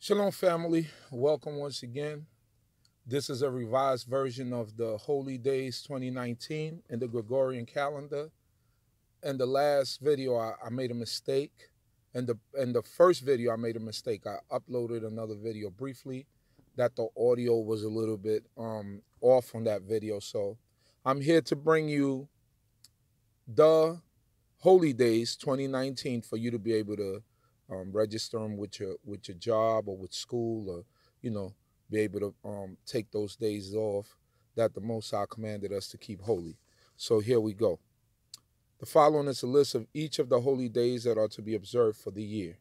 Shalom, family. Welcome once again. This is a revised version of the Holy Days 2019 in the Gregorian calendar. In the last video, I made a mistake. In the first video, I made a mistake. I uploaded another video briefly that the audio was a little bit off on that video. So I'm here to bring you the Holy Days 2019 for you to be able to register them with your job or with school, or be able to take those days off that the Most High commanded us to keep holy. So here we go. The following is a list of each of the holy days that are to be observed for the year.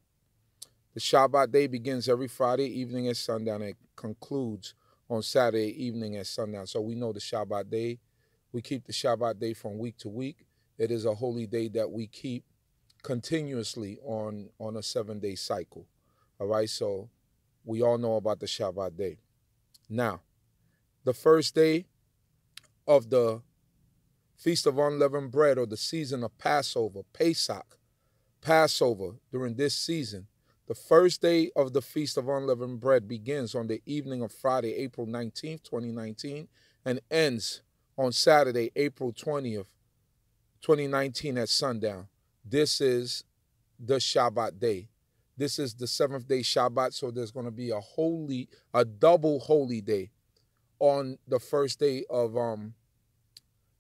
The Shabbat day begins every Friday evening at sundown and concludes on Saturday evening at sundown. So we know the Shabbat day. We keep the Shabbat day from week to week. It is a holy day that we keep continuously on a 7-day cycle. All right, so we all know about the Shabbat day. Now, the first day of the Feast of Unleavened Bread, or the season of Passover, Pesach, Passover, during this season, the first day of the Feast of Unleavened Bread begins on the evening of Friday, April 19th, 2019, and ends on Saturday, April 20th, 2019 at sundown. This is the Shabbat day. This is the 7th day Shabbat, so there's going to be a double holy day on the first day of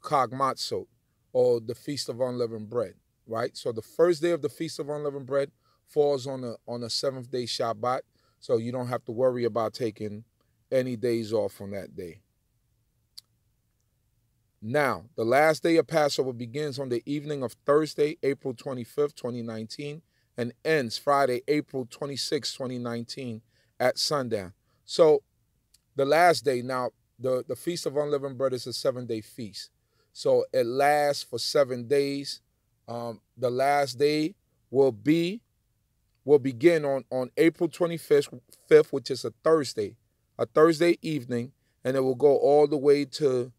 Chokmah, or the Feast of Unleavened Bread, right? So the first day of the Feast of Unleavened Bread falls on a 7th day Shabbat, so you don't have to worry about taking any days off on that day. Now, the last day of Passover begins on the evening of Thursday, April 25th, 2019, and ends Friday, April 26th, 2019 at sundown. So the last day, now, the Feast of Unleavened Bread is a 7-day feast. So it lasts for 7 days. The last day will begin on April 25th, which is a Thursday evening, and it will go all the way to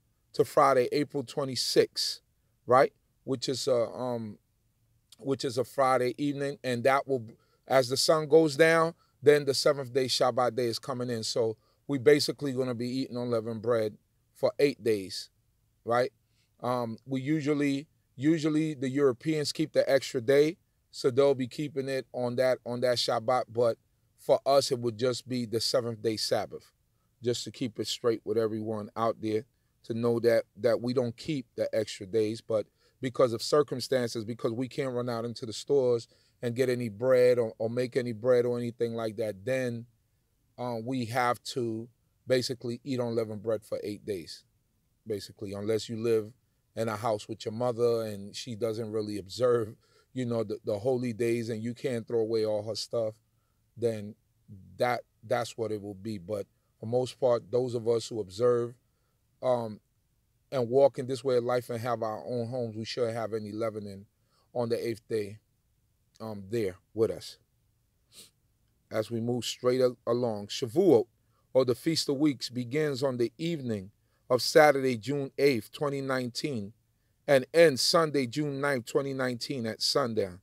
Friday, April 26th, right? Which is a Friday evening, and that will, as the sun goes down, then the 7th day Shabbat day is coming in. So we basically going to be eating unleavened bread for 8 days, right? We usually the Europeans keep the extra day, so they'll be keeping it on that Shabbat. But for us, it would just be the 7th day Sabbath, just to keep it straight with everyone out there, to know that we don't keep the extra days, but because of circumstances, because we can't run out into the stores and get any bread or make any bread or anything like that, then we have to basically eat unleavened bread for 8 days, basically, unless you live in a house with your mother and she doesn't really observe, the holy days, and you can't throw away all her stuff, then that's what it will be. But for most part, those of us who observe and walk in this way of life and have our own homes, we should have any leavening on the 8th day there with us. As we move straight along, Shavuot, or the Feast of Weeks, begins on the evening of Saturday, June 8th, 2019, and ends Sunday, June 9th, 2019 at sundown.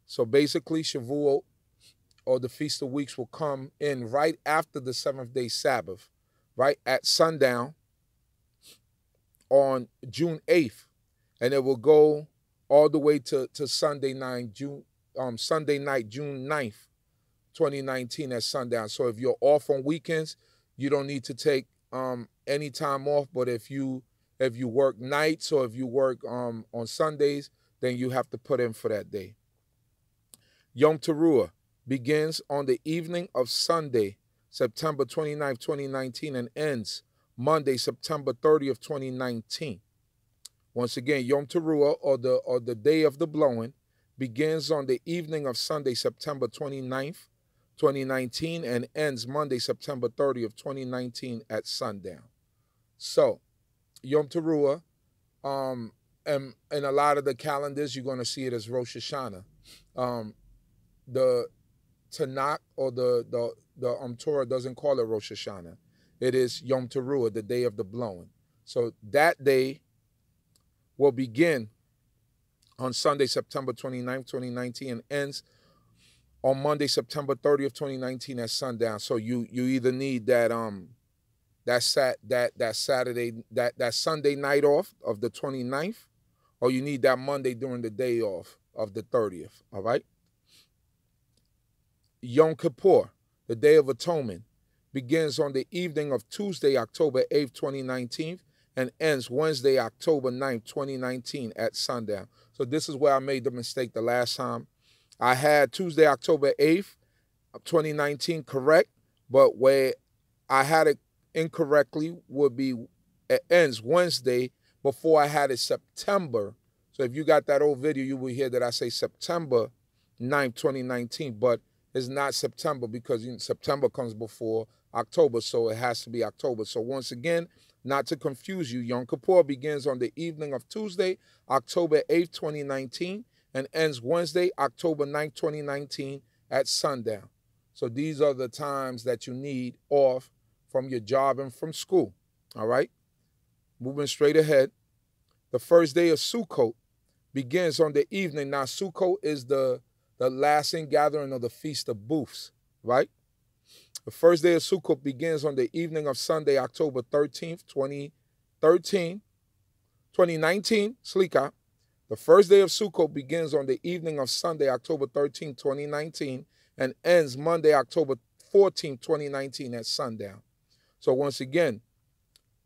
So basically, Shavuot, or the Feast of Weeks, will come in right after the 7th day Sabbath, right at sundown on June 8th, and it will go all the way to Sunday night, June 9th, 2019 at sundown. So if you're off on weekends, you don't need to take any time off. But if you work nights, or if you work on Sundays, then you have to put in for that day. Yom Teruah begins on the evening of Sunday, September 29th, 2019, and ends Monday, September 30th, 2019. Once again, Yom Teruah, or the day of the blowing, begins on the evening of Sunday, September 29th, 2019, and ends Monday, September 30th, 2019 at sundown. So, Yom Teruah, and in a lot of the calendars, you're going to see it as Rosh Hashanah. The Tanakh, or the Torah, doesn't call it Rosh Hashanah. It is Yom Teruah, the day of the blowing. So that day will begin on Sunday, September 29th, 2019, and ends on Monday, September 30th, 2019 at sundown. So you either need that Saturday, that Sunday night off of the 29th, or you need that Monday during the day off of the 30th, all right? Yom Kippur, the Day of Atonement, begins on the evening of Tuesday, October 8th, 2019, and ends Wednesday, October 9th, 2019 at sundown. So this is where I made the mistake the last time. I had Tuesday, October 8th, 2019 correct, but where I had it incorrectly would be it ends Wednesday before I had it September. So if you got that old video, you will hear that I say September 9th, 2019, but it's not September because September comes before October, so it has to be October. So once again, not to confuse you, Yom Kippur begins on the evening of Tuesday, October 8th, 2019, and ends Wednesday, October 9th, 2019 at sundown. So these are the times that you need off from your job and from school, all right? Moving straight ahead, the first day of Sukkot begins on the evening. Now, Sukkot is the last ingathering of the Feast of Booths, right? The first day of Sukkot begins on the evening of Sunday, October 13th, 2019, Slika. The first day of Sukkot begins on the evening of Sunday, October 13th, 2019, and ends Monday, October 14th, 2019 at sundown. So once again,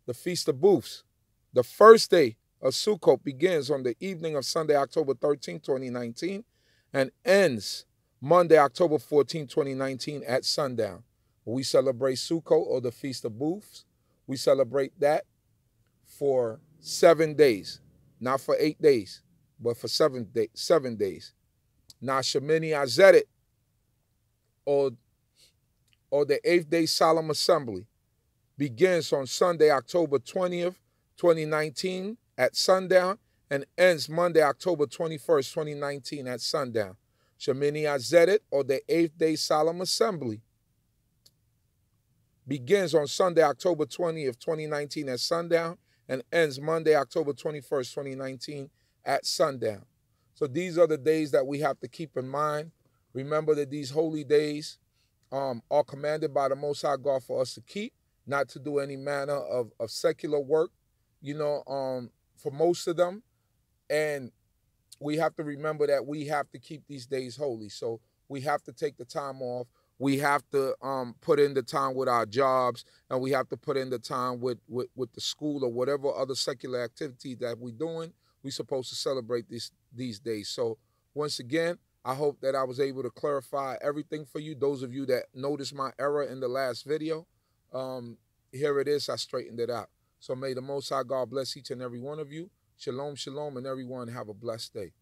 the Feast of Booths, the first day of Sukkot begins on the evening of Sunday, October 13th, 2019, and ends Monday, October 14th, 2019 at sundown. We celebrate Sukkot, or the Feast of Booths. We celebrate that for 7 days, not for 8 days, but for 7 days. Now, Shemini Atzeret, or the 8th day solemn assembly, begins on Sunday, October 20th, 2019 at sundown, and ends Monday, October 21st, 2019 at sundown. Shemini Atzeret, or the 8th day solemn assembly, begins on Sunday, October 20th, 2019 at sundown, and ends Monday, October 21st, 2019 at sundown. So these are the days that we have to keep in mind. Remember that these holy days are commanded by the Most High God for us to keep, not to do any manner of secular work, for most of them. And we have to remember that we have to keep these days holy. So we have to take the time off. We have to put in the time with our jobs, and we have to put in the time with the school or whatever other secular activity that we're doing. We're supposed to celebrate these days. So once again, I hope that I was able to clarify everything for you. Those of you that noticed my error in the last video, here it is. I straightened it out. So may the Most High God bless each and every one of you. Shalom, shalom, and everyone have a blessed day.